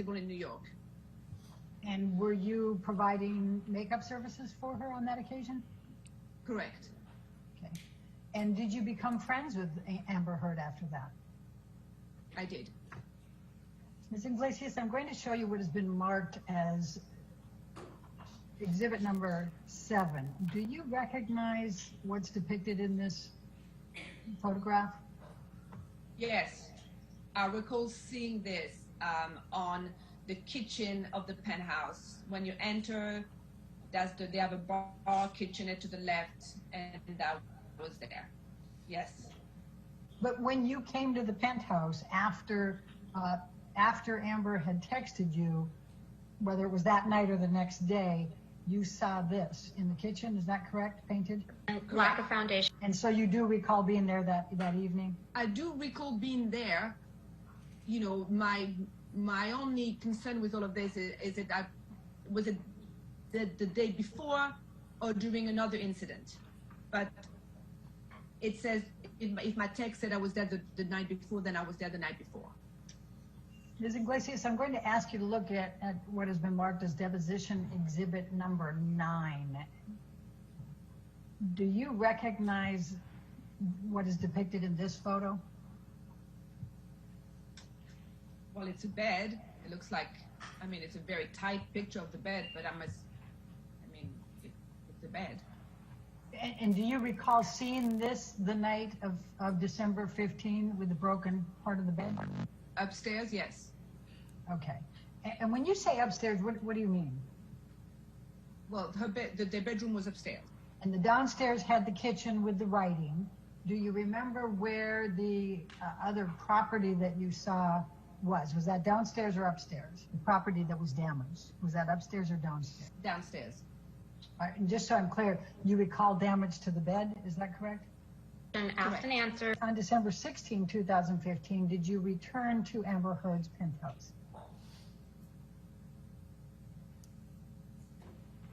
Festival in New York. And were you providing makeup services for her on that occasion? Correct. Okay. And did you become friends with Amber Heard after that? I did. Ms. Inglessis, I'm going to show you what has been marked as exhibit number 7. Do you recognize what's depicted in this photograph? Yes. I recall seeing this on the kitchen of the penthouse. When you enter, they have a bar kitchenette to the left, and that was there. Yes. But when you came to the penthouse after Amber had texted you, whether it was that night or the next day, you saw this in the kitchen. Is that correct? Painted? And lack of foundation. And so you do recall being there that evening? I do recall being there. You know, my only concern with all of this is that was it the day before or during another incident. But it says, if my text said I was there the night before, then I was there the night before. Ms. Inglessis, I'm going to ask you to look at what has been marked as deposition exhibit number 9. Do you recognize what is depicted in this photo? Well, it's a bed. It looks like, I mean, it's a very tight picture of the bed, but it's a bed. And do you recall seeing this the night of December 15 with the broken part of the bed? Upstairs, yes. Okay. And when you say upstairs, what do you mean? Well, her bed, the bedroom was upstairs. And the downstairs had the kitchen with the writing. Do you remember where the other property that you saw was? Was that downstairs or upstairs? The property that was damaged. Was that upstairs or downstairs? Downstairs. All right, and just so I'm clear, you recall damage to the bed, is that correct? And asked and answered. On December 16, 2015, did you return to Amber Heard's penthouse?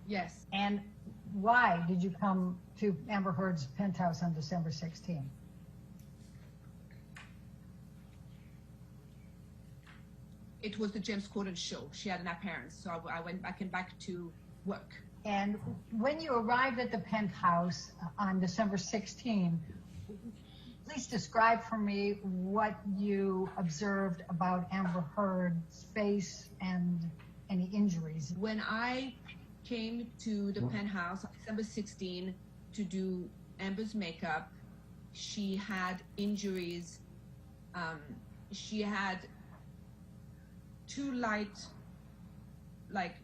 Yes. And why did you come to Amber Heard's penthouse on December 16? It was the James Corden show. She had an appearance, so I came back to work. And when you arrived at the penthouse on December 16, please describe for me what you observed about Amber Heard's face and any injuries. When I came to the penthouse on December 16 to do Amber's makeup, she had injuries. She had two light, like,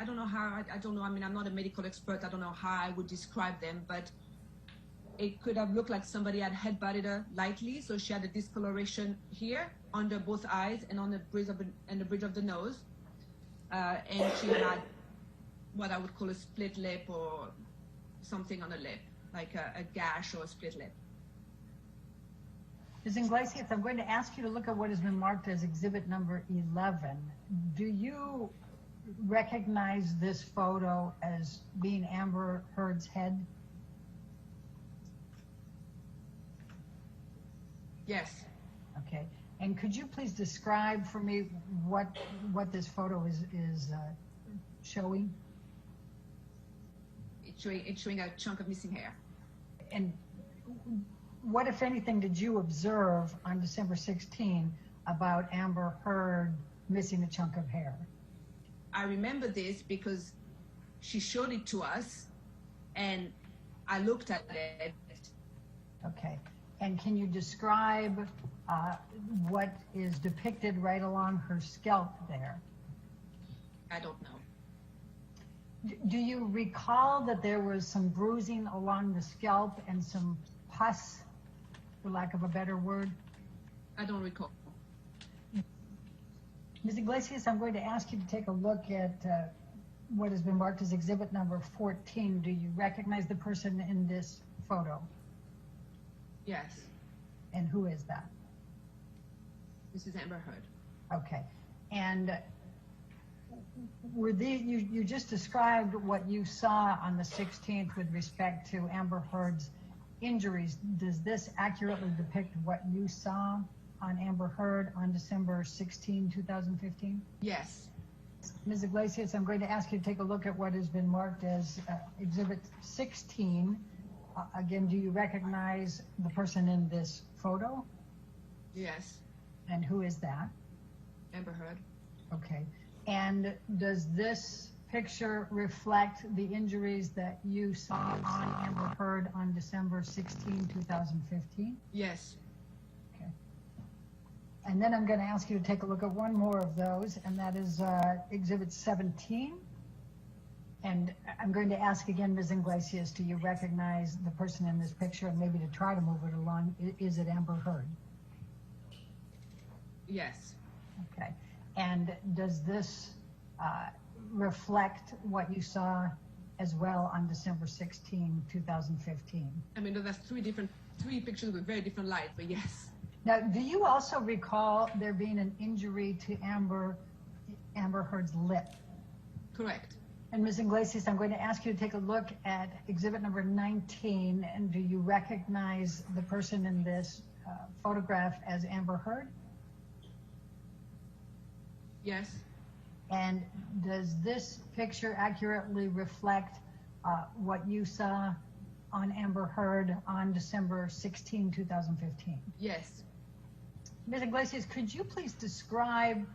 I don't know how, I don't know, I mean, I'm not a medical expert, I don't know how I would describe them, but it could have looked like somebody had headbutted her lightly, so she had a discoloration here, under both eyes, and on the bridge of the nose, and she had what I would call a split lip or something on the lip, like a gash or a split lip. Ms. Inglessis, I'm going to ask you to look at what has been marked as exhibit number 11. Do you recognize this photo as being Amber Heard's head? Yes. Okay. And could you please describe for me what this photo is showing? It's showing a chunk of missing hair. And what, if anything, did you observe on December 16 about Amber Heard missing a chunk of hair? I remember this because she showed it to us, and I looked at it. Okay. And can you describe what is depicted right along her scalp there? I don't know. Do you recall that there was some bruising along the scalp and some pus, for lack of a better word? I don't recall. Ms. Inglessis, I'm going to ask you to take a look at what has been marked as exhibit number 14. Do you recognize the person in this photo? Yes. And who is that? This is Amber Heard. Okay. And were you just described what you saw on the 16th with respect to Amber Heard's injuries. Does this accurately depict what you saw on Amber Heard on December 16, 2015? Yes. Ms. Iglesias, I'm going to ask you to take a look at what has been marked as Exhibit 16. Again, do you recognize the person in this photo? Yes. And who is that? Amber Heard. Okay. And does this picture reflect the injuries that you saw on Amber Heard on December 16, 2015? Yes. Okay. And then I'm going to ask you to take a look at one more of those, and that is Exhibit 17. And I'm going to ask again, Ms. Inglessis, do you recognize the person in this picture? And maybe to try to move it along, is it Amber Heard? Yes. Okay. And does this reflect what you saw as well on December 16, 2015? I mean, that's three pictures with very different light, but yes. Now, do you also recall there being an injury to Amber Heard's lip? Correct. And Ms. Inglessis, I'm going to ask you to take a look at exhibit number 19, and do you recognize the person in this photograph as Amber Heard? Yes. And does this picture accurately reflect what you saw on Amber Heard on December 16, 2015? Yes. Ms. Iglesias, could you please describe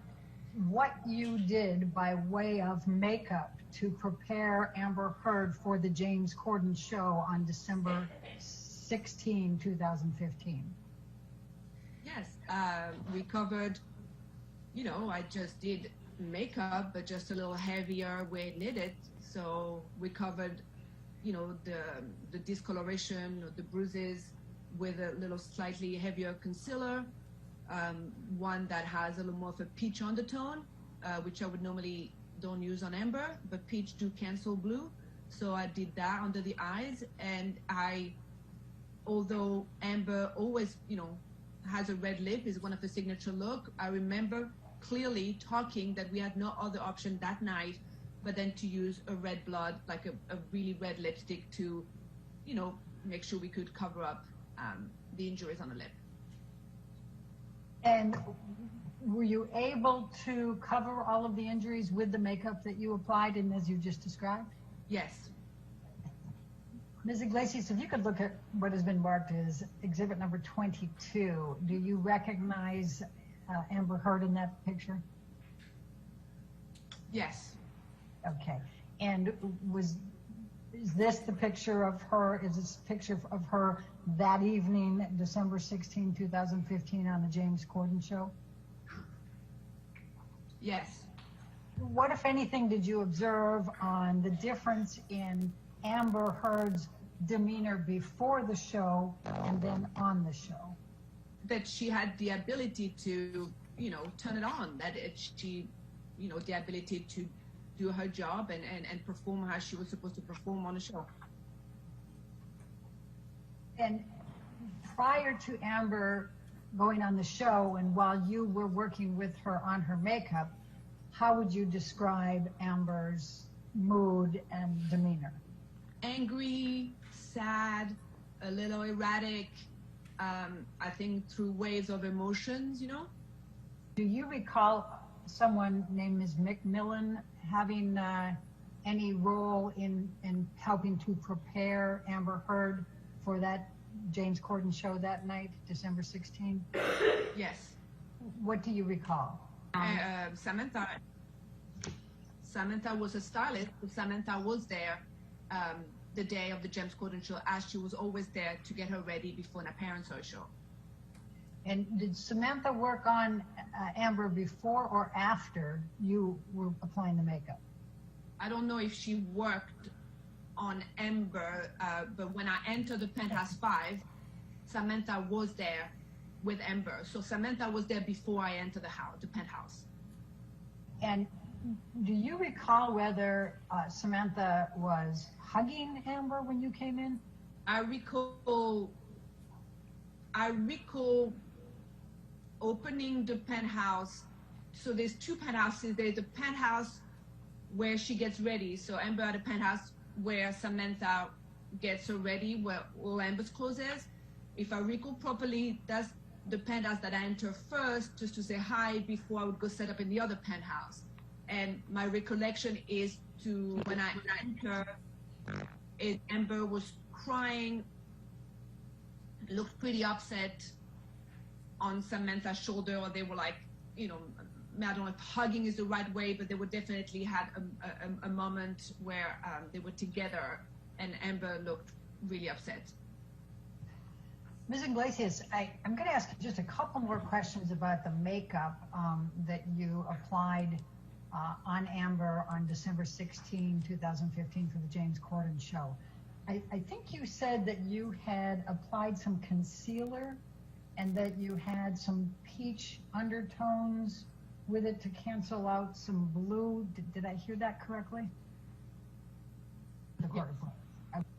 what you did by way of makeup to prepare Amber Heard for the James Corden show on December 16, 2015? Yes. We covered, I just did makeup, but just a little heavier where it needed. So we covered, the discoloration, the bruises with a little slightly heavier concealer, one that has a little more of a peach undertone, which I would normally don't use on Amber, but peach do cancel blue. So I did that under the eyes, and although Amber always, has a red lip, is one of the signature look, I remember clearly talking that we had no other option that night but then to use a red blood, like a really red lipstick to, make sure we could cover up the injuries on the lip. And were you able to cover all of the injuries with the makeup that you applied and as you just described? Yes. Ms. Iglesias, if you could look at what has been marked as exhibit number 22, do you recognize Amber Heard in that picture? Yes. Okay. And is this the picture of her? Is this a picture of her that evening, December 16, 2015, on the James Corden show? Yes. What, if anything, did you observe on the difference in Amber Heard's demeanor before the show and then on the show? That she had the ability to, turn it on, that she, the ability to do her job and perform how she was supposed to perform on the show. And prior to Amber going on the show and while you were working with her on her makeup, how would you describe Amber's mood and demeanor? Angry, sad, a little erratic, I think through waves of emotions, Do you recall someone named Ms. McMillan having any role in helping to prepare Amber Heard for that James Corden show that night, December 16? Yes. What do you recall? Samantha was a stylist. Samantha was there the day of the James Corden show, as she was always there to get her ready before an appearance or show. And did Samantha work on Amber before or after you were applying the makeup? I don't know if she worked on Amber, but when I entered the Penthouse 5, Samantha was there with Amber. So Samantha was there before I entered the penthouse. And do you recall whether Samantha was hugging Amber when you came in? I recall opening the penthouse. So there's two penthouses. There's a penthouse where she gets ready. So Amber at the penthouse where Samantha gets her ready, where all Amber's clothes is. If I recall properly, that's the penthouse that I enter first, just to say hi before I would go set up in the other penthouse. And my recollection is to when I enter, Amber was crying, looked pretty upset on Samantha's shoulder, or they were like, you know, I don't know if hugging is the right way, but they would definitely had a moment where they were together, and Amber looked really upset. Ms. Inglessis, I'm going to ask you just a couple more questions about the makeup that you applied on Amber on December 16, 2015 for the James Corden show. I think you said that you had applied some concealer and that you had some peach undertones with it to cancel out some blue. Did I hear that correctly? Yes.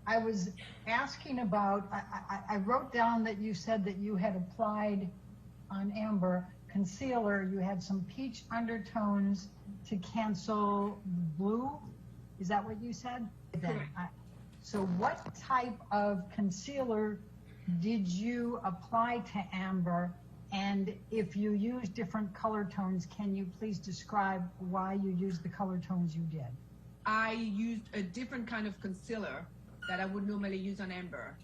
I was asking about, I wrote down that you said that you had applied on Amber concealer, you had some peach undertones to cancel blue. Is that what you said? Correct. So what type of concealer did you apply to Amber? And if you use different color tones, can you please describe why you used the color tones you did? I used a different kind of concealer that I would normally use on Amber,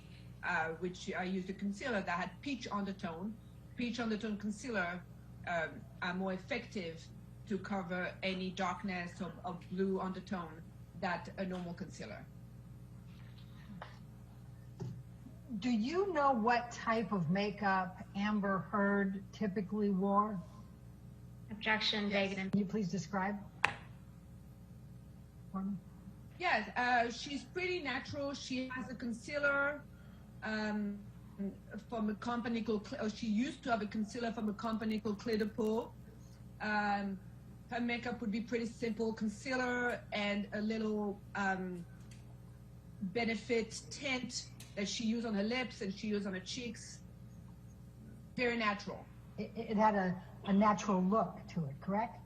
which I used a concealer that had peach undertone. Peach undertone concealer are more effective to cover any darkness of blue undertone than a normal concealer. Do you know what type of makeup Amber Heard typically wore? Objection, Yes. Dagan. Can you please describe for me? Yes, she's pretty natural. She has a concealer from a company called, she used to have a concealer from a company called Kredito. Her makeup would be pretty simple, concealer and a little benefit tint that she used on her lips and she used on her cheeks. Very natural. It had a natural look to it, correct?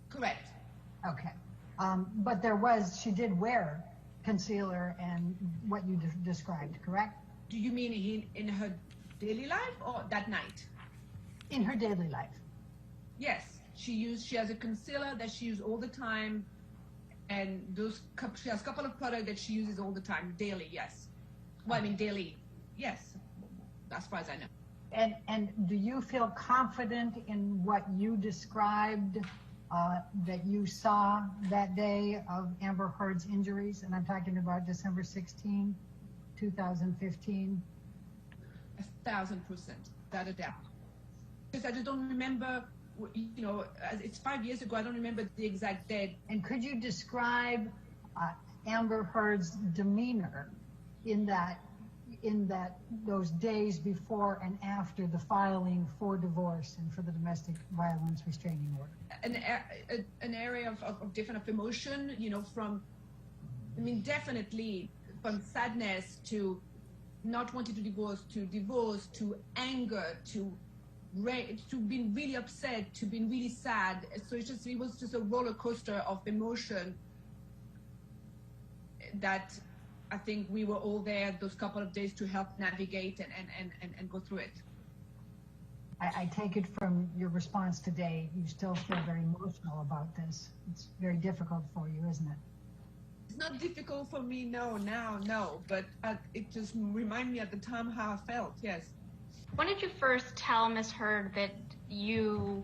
Correct. Okay. But she did wear concealer and what you described, correct? Do you mean in her daily life or that night? In her daily life. Yes, she has a concealer that she uses all the time, and she has a couple of products that she uses all the time, daily, yes. Well, I mean daily, yes, as far as I know. And do you feel confident in what you described that you saw that day of Amber Heard's injuries? And I'm talking about December 16, 2015. 1,000%, without a doubt. Because I just don't remember, you know, it's 5 years ago, I don't remember the exact date. And could you describe Amber Heard's demeanor in those days before and after the filing for divorce and for the domestic violence restraining order? An area of different emotion, you know, definitely from sadness to not wanting to divorce to anger to being really upset to being really sad. So it was just a roller coaster of emotion that I think we were all there those couple of days to help navigate and go through it. I take it from your response today, you still feel very emotional about this. It's very difficult for you, isn't it? It's not difficult for me, no, but it just reminded me at the time how I felt, yes. When did you first tell Ms. Heard that you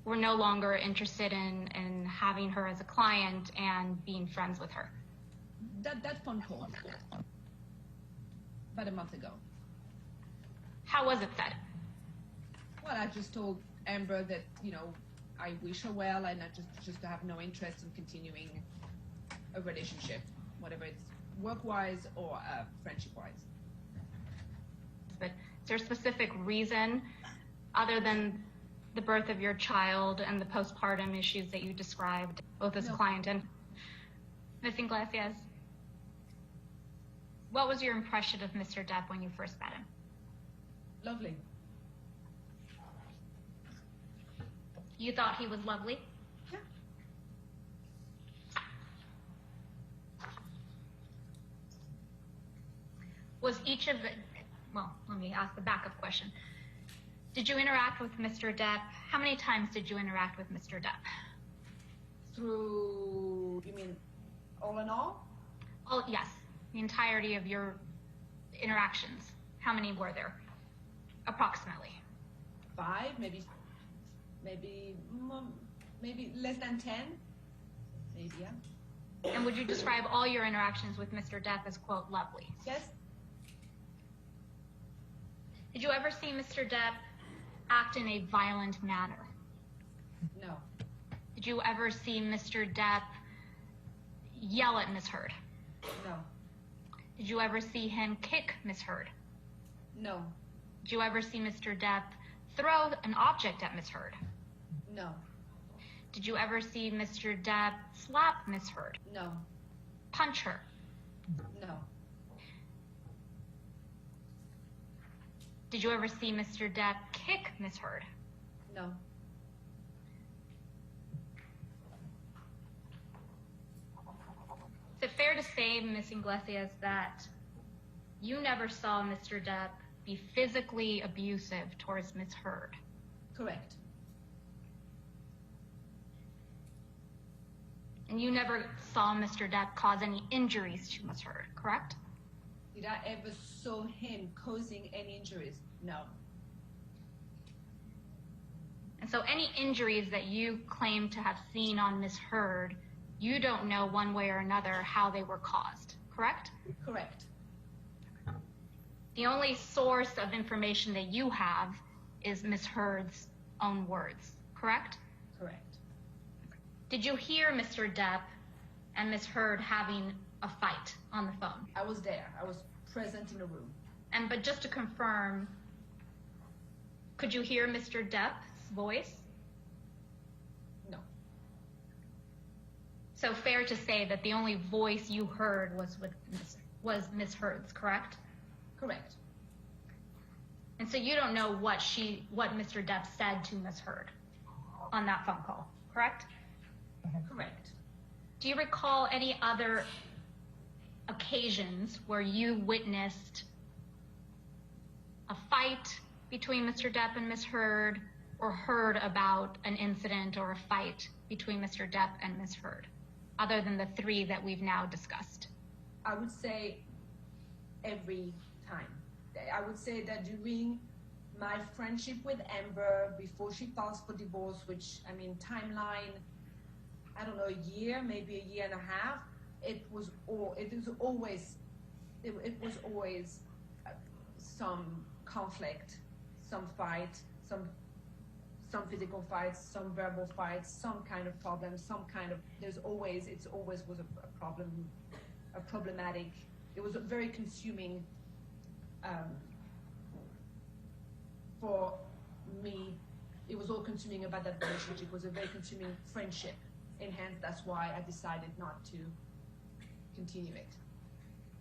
were no longer interested in having her as a client and being friends with her? That phone call, about a month ago. How was it said? Well, I just told Amber that, you know, I wish her well and I just have no interest in continuing a relationship, whatever it's work-wise or friendship-wise. But is there a specific reason other than the birth of your child and the postpartum issues that you described, both as a client and Ms. Inglessis? What was your impression of Mr. Depp when you first met him? Lovely. You thought he was lovely? Yeah. Was each of the, well, let me ask the backup question. Did you interact with Mr. Depp? How many times did you interact with Mr. Depp? Through, you mean all in all? Oh, yes, the entirety of your interactions. How many were there, approximately? 5, maybe less than 10. Maybe, yeah. And would you describe all your interactions with Mr. Depp as, quote, lovely? Yes. Did you ever see Mr. Depp act in a violent manner? No. Did you ever see Mr. Depp yell at Miss Heard? No. Did you ever see him kick Miss Heard? No. Did you ever see Mr. Depp throw an object at Miss Heard? No. Did you ever see Mr. Depp slap Miss Heard? No. Punch her? No. Did you ever see Mr. Depp kick Miss Heard? No. Is it fair to say, Miss Inglessis, that you never saw Mr. Depp be physically abusive towards Miss Heard? Correct. And you never saw Mr. Depp cause any injuries to Miss Heard, correct? Did I ever saw him causing any injuries? No. And so any injuries that you claim to have seen on Miss Heard, you don't know one way or another how they were caused, correct? Correct. The only source of information that you have is Miss Heard's own words, correct? Correct. Did you hear Mr. Depp and Miss Heard having a fight on the phone? I was there. I was present in the room. But just to confirm, could you hear Mr. Depp's voice? No. So fair to say that the only voice you heard was Miss Heard's, correct? Correct. And so you don't know what Mr. Depp said to Miss Heard on that phone call, correct? Correct. Do you recall any other occasions where you witnessed a fight between Mr. Depp and Miss Heard, or heard about an incident or a fight between Mr. Depp and Miss Heard, other than the 3 that we've now discussed? I would say every time. I would say that during my friendship with Amber, before she filed for divorce, which, I mean, timeline, I don't know, a year, maybe a year and a half, it was always some conflict, some fight, some physical fights, some verbal fights, some kind of problem, it always was a problem, a problematic. It was very consuming for me. It was all consuming about that relationship. It was a very consuming friendship, and hence that's why I decided not to continue it.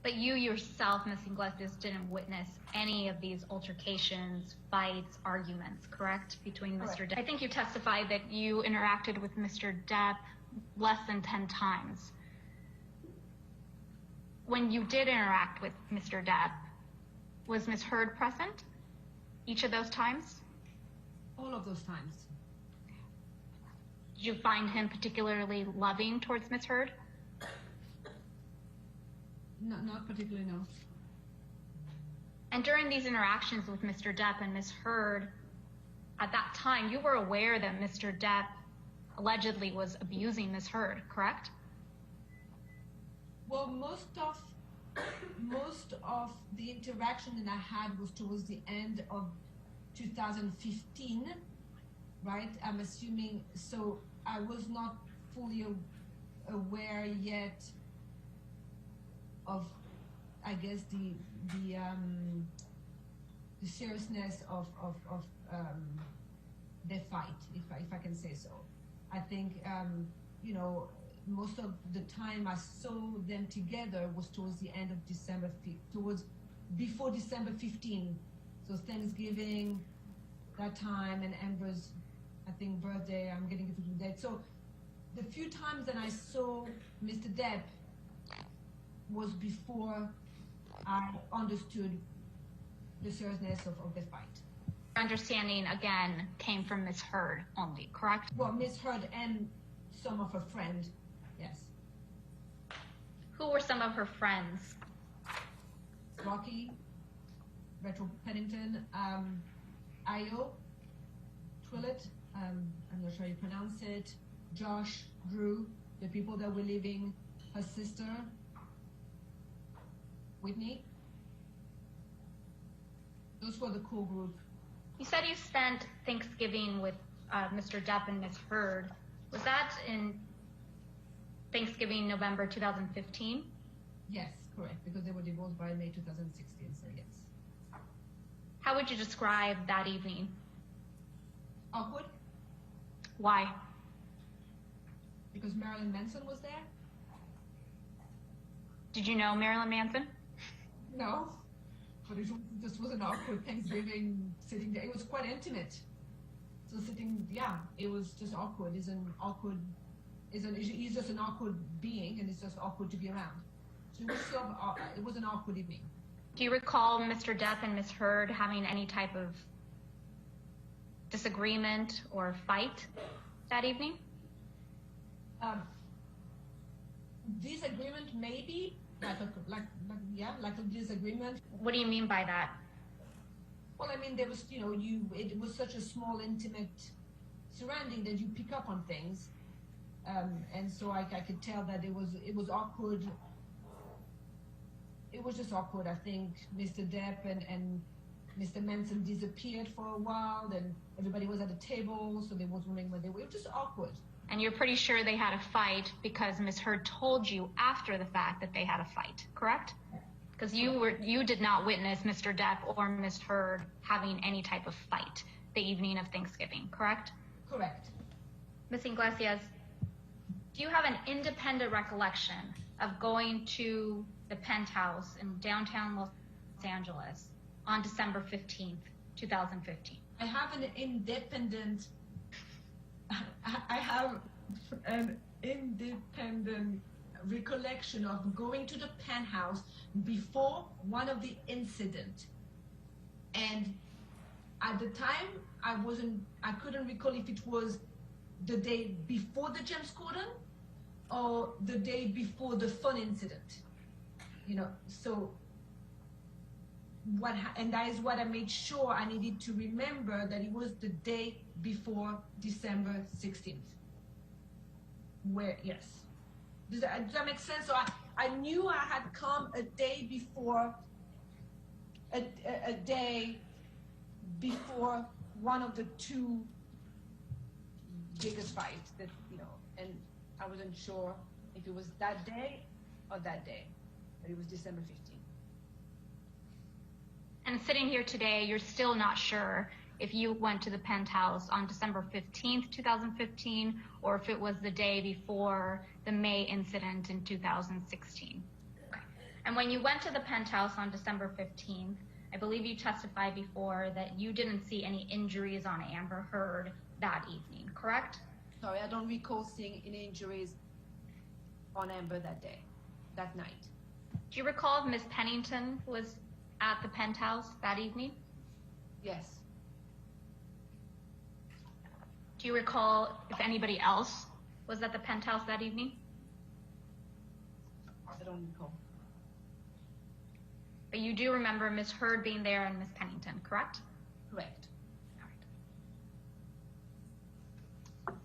But you yourself, Ms. Inglessis, didn't witness any of these altercations, fights, arguments, correct, between Mr. Depp? I think you testified that you interacted with Mr. Depp less than 10 times. When you did interact with Mr. Depp, was Ms. Heard present each of those times? All of those times. Did you find him particularly loving towards Ms. Heard? No, not particularly, no. And during these interactions with Mr. Depp and Ms. Heard, at that time, you were aware that Mr. Depp allegedly was abusing Ms. Heard, correct? Well, most of the interaction that I had was towards the end of 2015, right? I'm assuming, so I was not fully aware yet of, I guess, the seriousness of their fight, if I can say so. I think, you know, most of the time I saw them together was towards the end of before December 15. So Thanksgiving, that time, and Amber's, I think, birthday, I'm getting into the date. So the few times that I saw Mr. Depp was before I understood the seriousness of the fight. Understanding, again, came from Miss Heard only, correct? Well, Miss Heard and some of her friends, yes. Who were some of her friends? Rocky, Retro Pennington, Ayo, Twillett, I'm not sure how you pronounce it, Josh, Drew, the people that were living, her sister, Whitney. Those were the core group. You said you spent Thanksgiving with Mr. Depp and Miss Heard. Was that in Thanksgiving, November 2015? Yes, correct, because they were divorced by May 2016, so yes. How would you describe that evening? Awkward, Why? because Marilyn Manson was there? Did you know Marilyn Manson? No, but it just was an awkward Thanksgiving sitting there. It was quite intimate. So sitting, yeah, it was just awkward. He's just an awkward being, and it's just awkward to be around. So it was an awkward evening. Do you recall Mr. Depp and Miss Heard having any type of disagreement or fight that evening? Disagreement, maybe, like a disagreement. What do you mean by that? Well, I mean, there was, it was such a small, intimate surrounding that you pick up on things, and so I could tell that it was awkward. It was just awkward. I think Mr. Depp and Mr. Manson disappeared for a while, then everybody was at the table, so they was wondering where they were. It was just awkward. And you're pretty sure they had a fight because Miss Heard told you after the fact that they had a fight, correct? Because you did not witness Mr. Depp or Miss Heard having any type of fight the evening of Thanksgiving, correct? Correct. Ms. Inglessis, do you have an independent recollection of going to the penthouse in downtown Los Angeles on December 15th, 2015? I have an independent recollection of going to the penthouse before one of the incident, and at the time I couldn't recall if it was the day before the James Corden or the day before the fun incident, so and that is what I made sure I needed to remember, that it was the day before December 16th. Yes. Does that make sense? So I knew I had come a day before, a day before one of the two biggest fights that, and I wasn't sure if it was that day or that day, but it was December 15th. And sitting here today, you're still not sure if you went to the penthouse on December 15th, 2015, or if it was the day before the May incident in 2016. And when you went to the penthouse on December 15th, I believe you testified before that you didn't see any injuries on Amber Heard that evening, correct? Sorry, I don't recall seeing any injuries on Amber that night. Do you recall if Ms. Pennington was at the penthouse that evening? Yes. Do you recall if anybody else was at the penthouse that evening? I don't recall. But you do remember Ms. Heard being there and Ms. Pennington, correct? Correct. All right.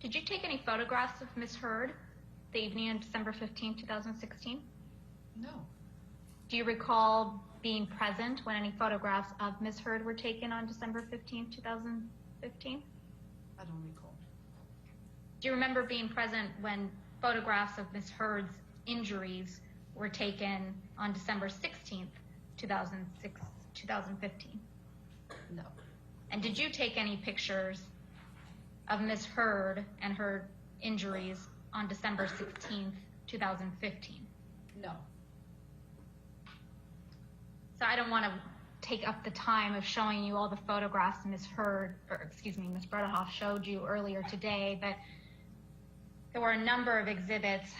Did you take any photographs of Ms. Heard the evening of December 15, 2016? No. Do you recall being present when any photographs of Ms. Heard were taken on December 15, 2015? I don't recall. Do you remember being present when photographs of Ms. Heard's injuries were taken on December 16th, 2015? No. And did you take any pictures of Ms. Heard and her injuries on December 16th, 2015? No. So I don't want to take up the time of showing you all the photographs Ms. Heard, or excuse me, Ms. Bredehoff showed you earlier today, but There were a number of exhibits.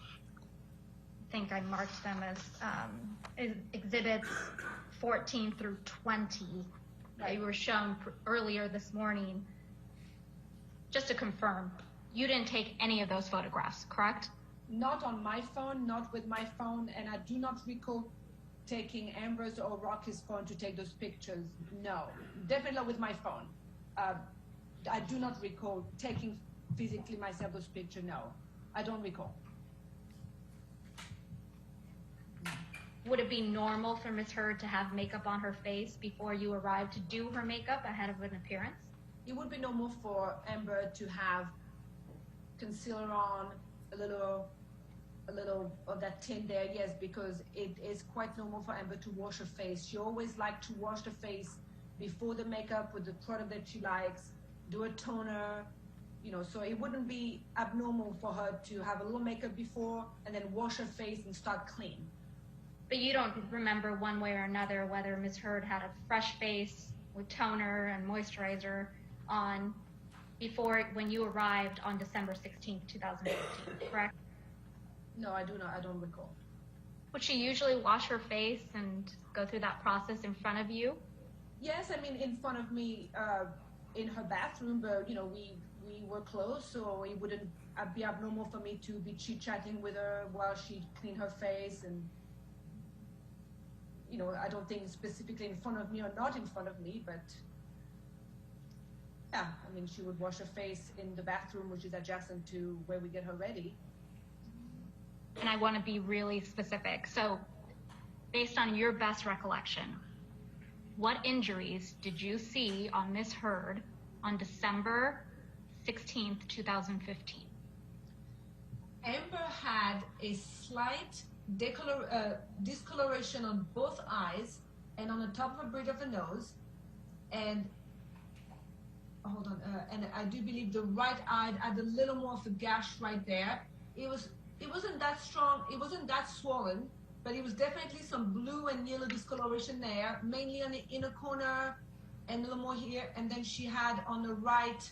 I think I marked them as exhibits 14 through 20 that you were shown earlier this morning. Just to confirm, you didn't take any of those photographs, correct? Not on my phone, not with my phone, and I do not recall taking Amber's or Rocky's phone to take those pictures. No, definitely not with my phone. I do not recall taking physically myself those pictures. No, I don't recall. Would it be normal for Ms. Heard to have makeup on her face before you arrived to do her makeup ahead of an appearance? It would be normal for Amber to have concealer on, a little of that tint there, yes, because it is quite normal for Amber to wash her face. She always likes to wash the face before the makeup with the product that she likes, do a toner, you know, so it wouldn't be abnormal for her to have a little makeup before and then wash her face and start clean. But you don't remember one way or another whether Ms. Heard had a fresh face with toner and moisturizer on before when you arrived on December 16th, 2015, correct? No, I do not. I don't recall. Would she usually wash her face and go through that process in front of you? Yes, I mean in front of me in her bathroom, but you know we were close, so it wouldn't be abnormal for me to be chit-chatting with her while she cleaned her face. And you know, I don't think specifically in front of me or not in front of me, but yeah, I mean she would wash her face in the bathroom, which is adjacent to where we get her ready. And I want to be really specific. So based on your best recollection, what injuries did you see on Ms. Heard on December 16th, 2015? Amber had a slight discoloration on both eyes and on the top of the bridge of the nose, and hold on, and I do believe the right eye had a little more of a gash right there. It wasn't that strong, it wasn't that swollen, but it was definitely some blue and yellow discoloration there, mainly on the inner corner and a little more here. And then she had on the right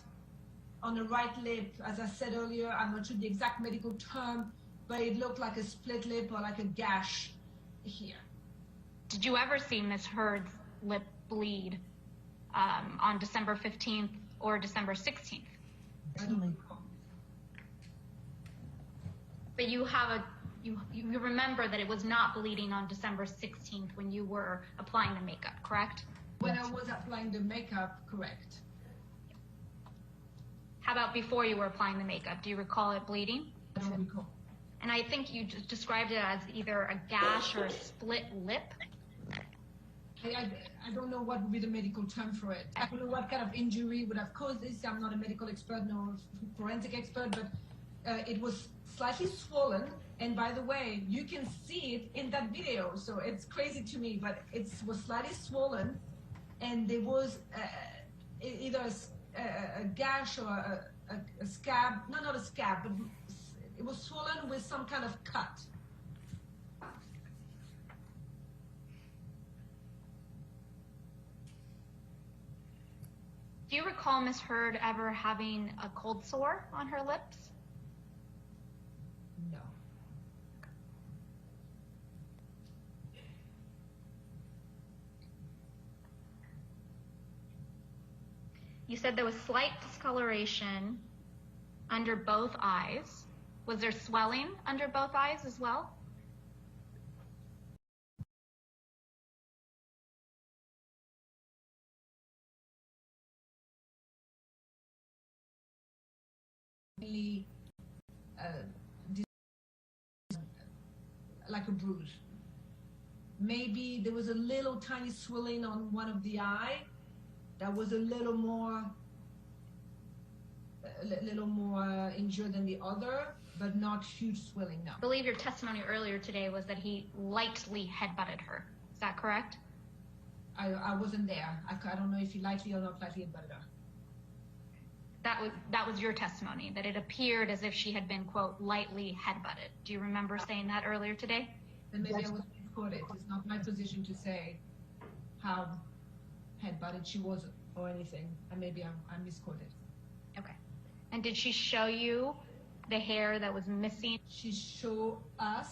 lip, as I said earlier, I'm not sure the exact medical term, but it looked like a split lip or like a gash here. Did you ever see Ms. Heard's lip bleed on December 15th or December 16th? I don't recall. But you remember that it was not bleeding on December 16th when you were applying the makeup, correct? When I was applying the makeup, correct. How about before you were applying the makeup? Do you recall it bleeding? I don't recall. And I think you just described it as either a gash or a split lip. I don't know what would be the medical term for it. I don't know what kind of injury would have caused this. I'm not a medical expert nor forensic expert, but it was slightly swollen. And by the way, you can see it in that video. So it's crazy to me, but it was slightly swollen. And there was either a gash or a scab, no, not a scab, but it was swollen with some kind of cut. Do you recall Ms. Heard ever having a cold sore on her lips? No. You said there was slight discoloration under both eyes. Was there swelling under both eyes as well? Really, like a bruise. Maybe there was a little tiny swelling on one of the eye that was a little more injured than the other, but not huge swelling, no. I believe your testimony earlier today was that he lightly headbutted her. Is that correct? I wasn't there. I don't know if he lightly or not lightly headbutted her. That was your testimony, that it appeared as if she had been, quote, lightly headbutted. Do you remember saying that earlier today? Then maybe I was misquoted. It's not my position to say how headbutted she was or anything. And maybe I'm misquoted. Okay. And did she show you the hair that was missing? She showed us,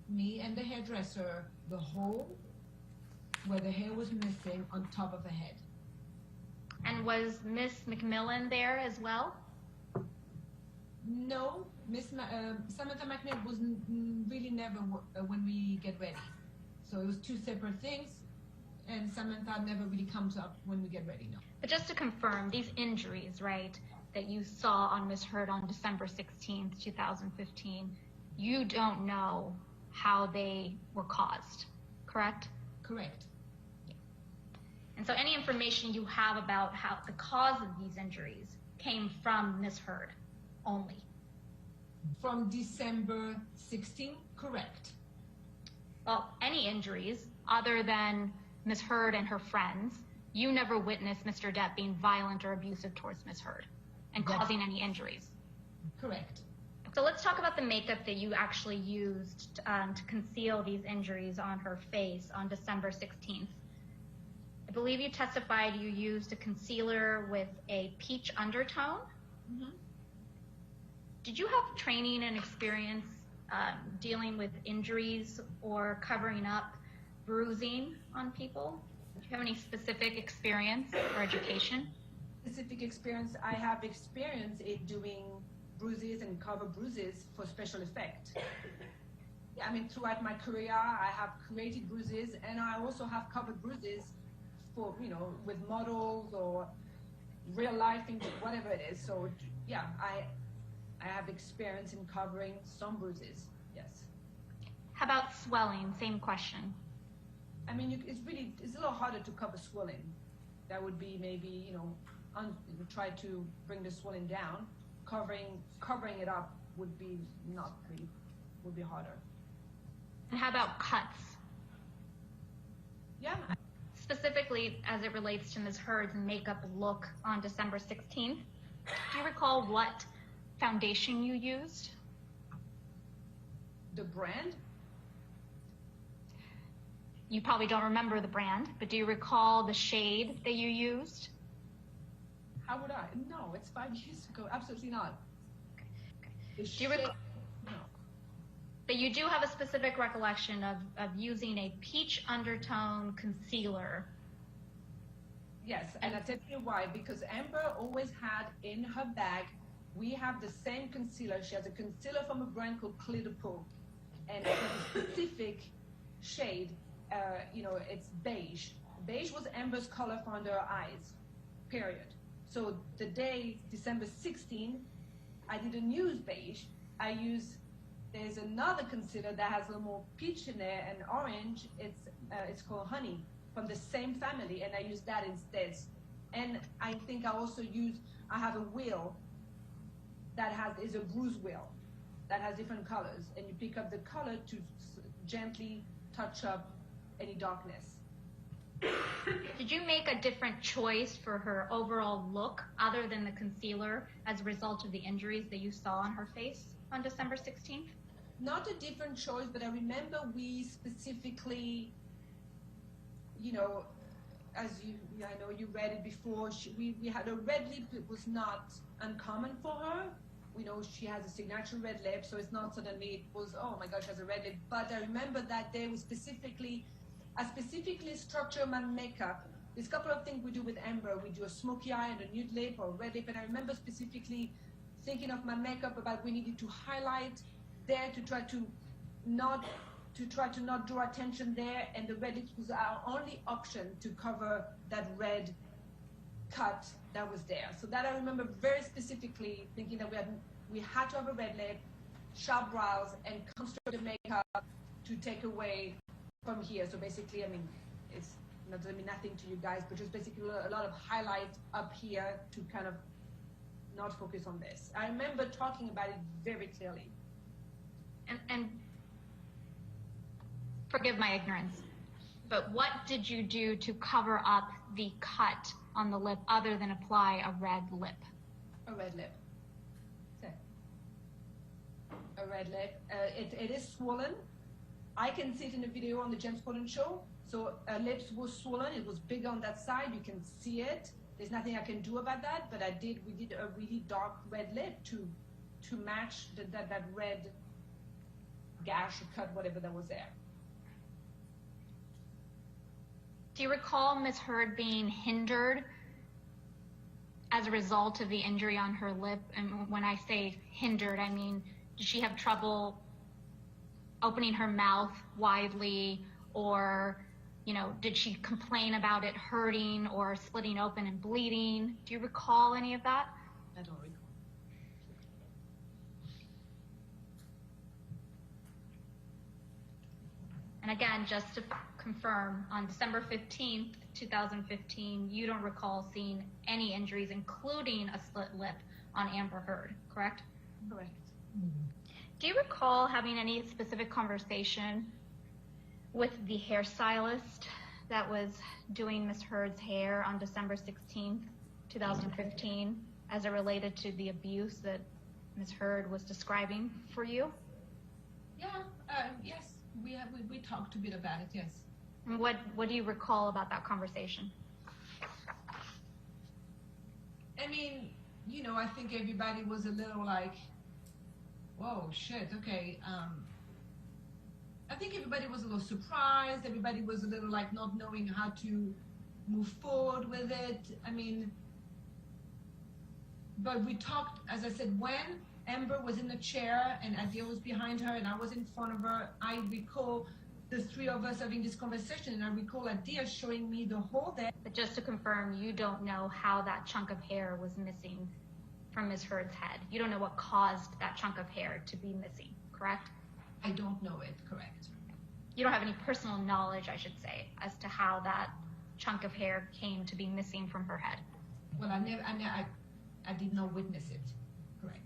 me and the hairdresser, the hole where the hair was missing on top of the head. And was Miss McMillan there as well? No, Samantha McNair was really never when we get ready. So it was two separate things, and Samantha never really comes up when we get ready, no. But just to confirm, these injuries, right, that you saw on Miss Heard on December 16th, 2015, you don't know how they were caused, correct? Correct. And so any information you have about how the cause of these injuries came from Miss Heard only? From December 16, correct. Well, any injuries other than Miss Heard and her friends, you never witnessed Mr. Depp being violent or abusive towards Miss Heard and causing any injuries? Correct. So let's talk about the makeup that you actually used to conceal these injuries on her face on December 16th. I believe you testified you used a concealer with a peach undertone. Mm-hmm. Did you have training and experience dealing with injuries or covering up bruising on people? Do you have any specific experience or education? Specific experience, I have experience in doing bruises and cover bruises for special effect. Yeah, I mean, throughout my career, I have created bruises, and I also have covered bruises for, you know, with models or real life things, whatever it is. So yeah, I have experience in covering some bruises, yes. How about swelling? Same question. I mean, it's a little harder to cover swelling. That would be maybe, you know, try to bring the swelling down. Covering it up would be would be harder. And how about cuts? Yeah. Specifically as it relates to Ms. Heard's makeup look on December 16th, do you recall what foundation you used? The brand? You probably don't remember the brand, but do you recall the shade that you used? How would I? No, it's 5 years ago. Absolutely not. Do you recall? No. But you do have a specific recollection of using a peach undertone concealer. Yes, and I'll tell you why. Because Amber always had in her bag, we have the same concealer. She has a concealer from a brand called Kredito, and it's a specific shade. You know, it's beige. Beige was Amber's color for under her eyes, period. So the day, December 16, I didn't use beige. There's another concealer that has a little more peach in there and orange. It's called Honey, from the same family, and I used that instead. And I think I have a wheel that is a bruise wheel that has different colors, and you pick up the color to gently touch up any darkness. Did you make a different choice for her overall look other than the concealer as a result of the injuries that you saw on her face on December 16th? Not a different choice, but I remember we specifically, you know, I know you read it before, we had a red lip that was not uncommon for her. We know she has a signature red lip, so it's not suddenly it was, oh my gosh, she has a red lip. But I remember that day I specifically structure my makeup. There's a couple of things we do with Amber. We do a smoky eye and a nude lip or red lip, and I remember specifically thinking of my makeup about we needed to highlight there to try to not draw attention there, and the red lips was our only option to cover that red cut that was there. So that I remember very specifically thinking that we had to have a red lip, sharp brows, and construct the makeup to take away from here. So basically, I mean, it's not going to mean nothing to you guys, but just basically a lot of highlight up here to kind of not focus on this. I remember talking about it very clearly. And forgive my ignorance, but what did you do to cover up the cut on the lip other than apply a red lip? A red lip. A red lip. It is swollen. I can see it in the video on the James Corden show. So her lips was swollen. It was big on that side. You can see it. There's nothing I can do about that. But we did a really dark red lip to to match that red gash or cut, whatever that was there. Do you recall Ms. Heard being hindered as a result of the injury on her lip? And when I say hindered, I mean, did she have trouble opening her mouth widely, or, you know, did she complain about it hurting or splitting open and bleeding? Do you recall any of that? I don't recall. And again, just to confirm, on December 15th, 2015, you don't recall seeing any injuries, including a split lip on Amber Heard, correct? Correct. Do you recall having any specific conversation with the hairstylist that was doing Ms. Heard's hair on December 16th, 2015, as it related to the abuse that Ms. Heard was describing for you? Yeah, yes, we talked a bit about it, yes. And what do you recall about that conversation? I mean, you know, I think everybody was a little like, whoa, shit, okay. I think everybody was a little surprised. Everybody was a little like not knowing how to move forward with it. I mean, but we talked, as I said, when Amber was in the chair and Adia was behind her and I was in front of her, I recall the three of us having this conversation, and I recall Adia showing me the hole there. But just to confirm, you don't know how that chunk of hair was missing from Ms. Heard's head. You don't know what caused that chunk of hair to be missing, correct? I don't know it, correct. You don't have any personal knowledge, I should say, as to how that chunk of hair came to be missing from her head. Well, I did not witness it, correct.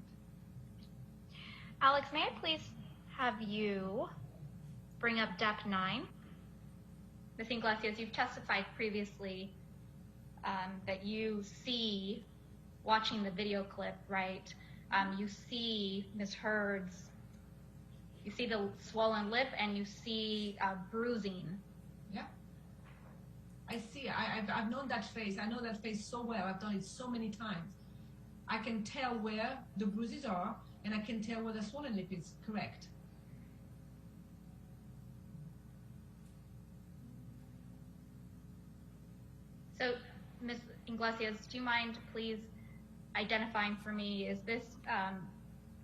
Alex, may I please have you bring up Depp 9? Ms. Inglessis, you've testified previously that you see, watching the video clip, right, you see Ms. Heard's, you see the swollen lip and you see bruising. Yeah. I see, I've known that face. I know that face so well. I've done it so many times. I can tell where the bruises are and I can tell where the swollen lip is, correct. So, Ms. Inglessis, do you mind please identifying for me, is this,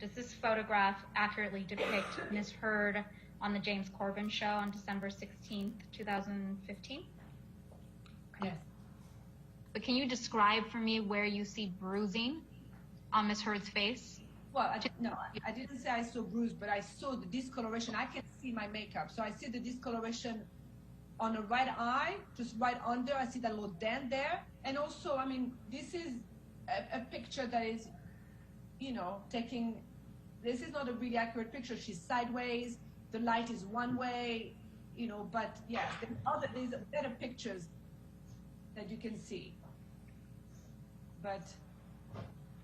does this photograph accurately depict Ms. Heard on the James Corbin show on December 16th, 2015? Yes. But can you describe for me where you see bruising on Ms. Heard's face? Well, I didn't say I saw bruise, but I saw the discoloration. I can see my makeup. So I see the discoloration on the right eye, just right under. I see that little dent there. And also, I mean, this is a picture that is, you know, this is not a really accurate picture. She's sideways. The light is one way, you know, but yes, there's better pictures that you can see. But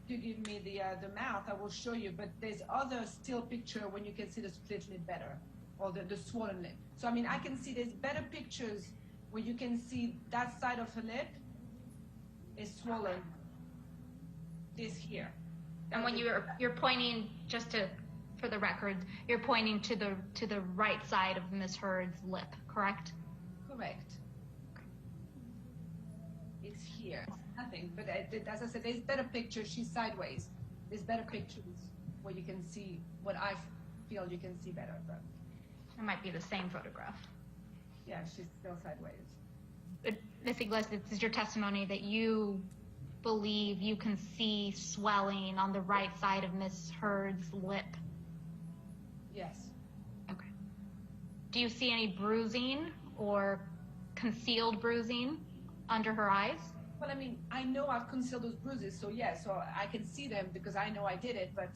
you give me the mouth, I will show you. But there's other still picture when you can see the split lip better, or the swollen lip. So I mean, I can see there's better pictures where you can see that side of her lip is swollen. This here. And when you're pointing, just for the record, you're pointing to the right side of Ms. Heard's lip, correct? Correct. It's here. Nothing. But as I said, there's better pictures. She's sideways. There's better pictures where you can see what I feel you can see better. But it might be the same photograph. yeah, she's still sideways. But Ms. Inglessis, this is your testimony that you believe you can see swelling on the right side of Ms. Heard's lip. Yes. Okay. Do you see any bruising or concealed bruising under her eyes? Well, I mean, I know I've concealed those bruises, so yeah, so I can see them because I know I did it, but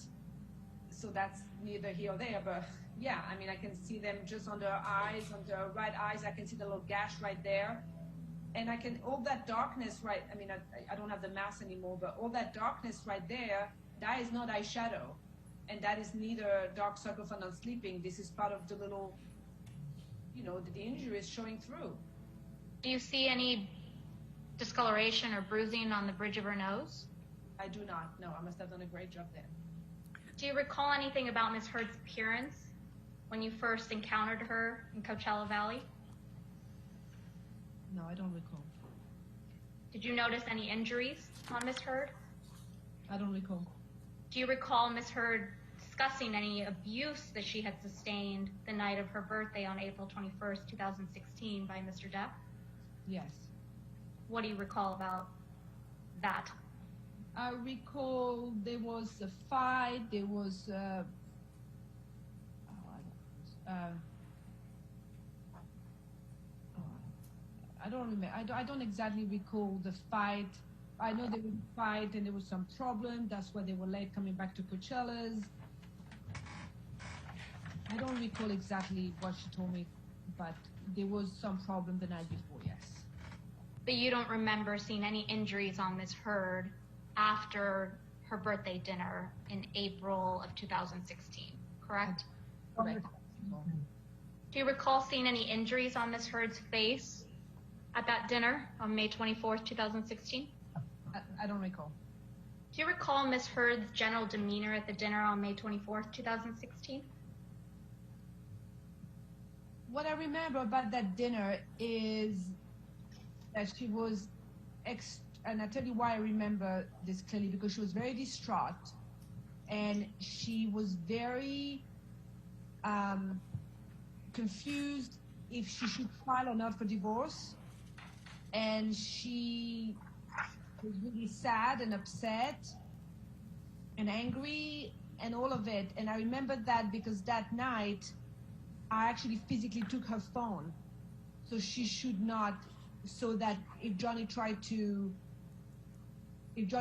so that's neither here or there, but yeah, I mean, I can see them just under her eyes, under her right eyes. I can see the little gash right there. And I can, all that darkness, right, I mean, I don't have the mask anymore, but all that darkness right there, that is not eyeshadow. And that is neither dark circle for not sleeping. This is part of the little, you know, the injury is showing through. Do you see any discoloration or bruising on the bridge of her nose? I do not. No, I must have done a great job there. Do you recall anything about Ms. Heard's appearance when you first encountered her in Coachella Valley? No, I don't recall. Did you notice any injuries on Ms. Heard? I don't recall. Do you recall Ms. Heard discussing any abuse that she had sustained the night of her birthday on April 21st, 2016 by Mr. Depp? Yes. What do you recall about that? I recall there was a fight, there was I don't remember. I don't exactly recall the fight. I know there was a fight and there was some problem. That's why they were late coming back to Coachella's. I don't recall exactly what she told me, but there was some problem the night before, yes. But you don't remember seeing any injuries on Ms. Heard after her birthday dinner in April of 2016, correct? Correct. Do you recall seeing any injuries on Ms. Heard's face at that dinner on May 24th, 2016? I don't recall. Do you recall Ms. Heard's general demeanor at the dinner on May 24th, 2016? What I remember about that dinner is that she was, and I'll tell you why I remember this clearly, because she was very distraught and she was very confused if she should file or not for divorce. And she was really sad and upset and angry and all of it. And I remember that because that night I actually physically took her phone, so she should not, so that if Johnny tried to reach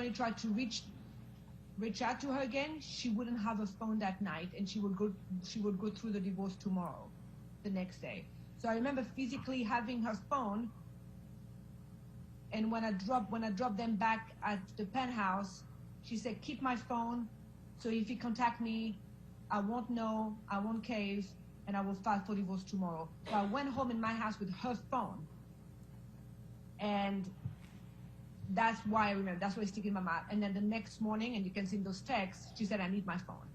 out to her again, she wouldn't have a phone that night, and she would go through the divorce tomorrow, the next day. So I remember physically having her phone, and when I dropped them back at the penthouse, she said, "Keep my phone, so if you contact me, I won't know, I won't cave, and I will file for divorce tomorrow." So I went home in my house with her phone, and that's why I remember. That's why it's sticking in my mind. And then the next morning, and you can see in those texts, she said, "I need my phone."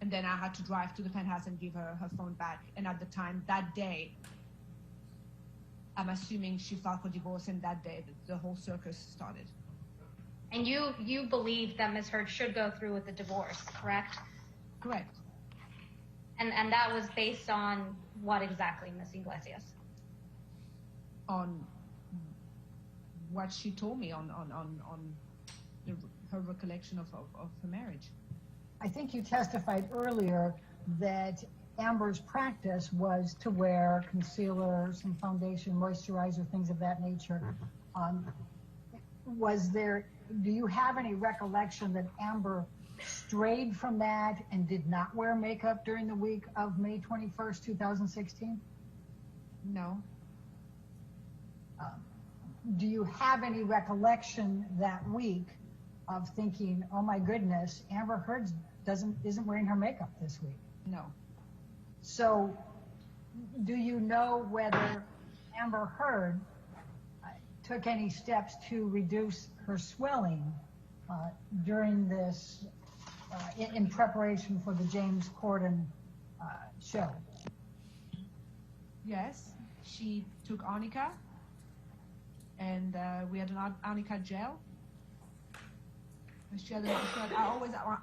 And then I had to drive to the penthouse and give her her phone back. And at the time, that day, I'm assuming she filed for divorce, and that day the whole circus started. And you believe that Ms. Heard should go through with the divorce, correct? Correct. And that was based on what exactly, Ms. Inglessis? On what she told me on her recollection of her marriage. I think you testified earlier that Amber's practice was to wear concealer, some foundation, moisturizer, things of that nature. Do you have any recollection that Amber strayed from that and did not wear makeup during the week of May 21st, 2016? No. Do you have any recollection that week of thinking, "Oh my goodness, Amber Heard isn't wearing her makeup this week"? No. So, do you know whether Amber Heard took any steps to reduce her swelling during this, in preparation for the James Corden show? Yes, she took arnica, and we had an arnica gel. I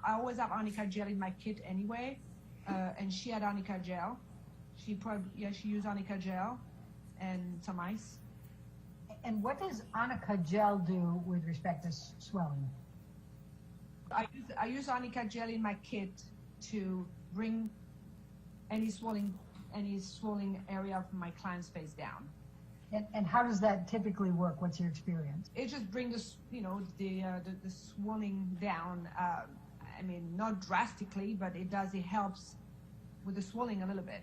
always have arnica gel in my kit anyway, and she had arnica gel. She used arnica gel and some ice. And what does arnica gel do with respect to swelling? I use arnica gel in my kit to bring any swelling area of my client's face down. And how does that typically work? What's your experience? It just brings the swelling down. I mean, not drastically, but it helps with the swelling a little bit.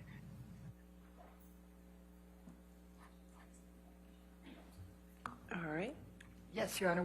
All right. Yes, Your Honor.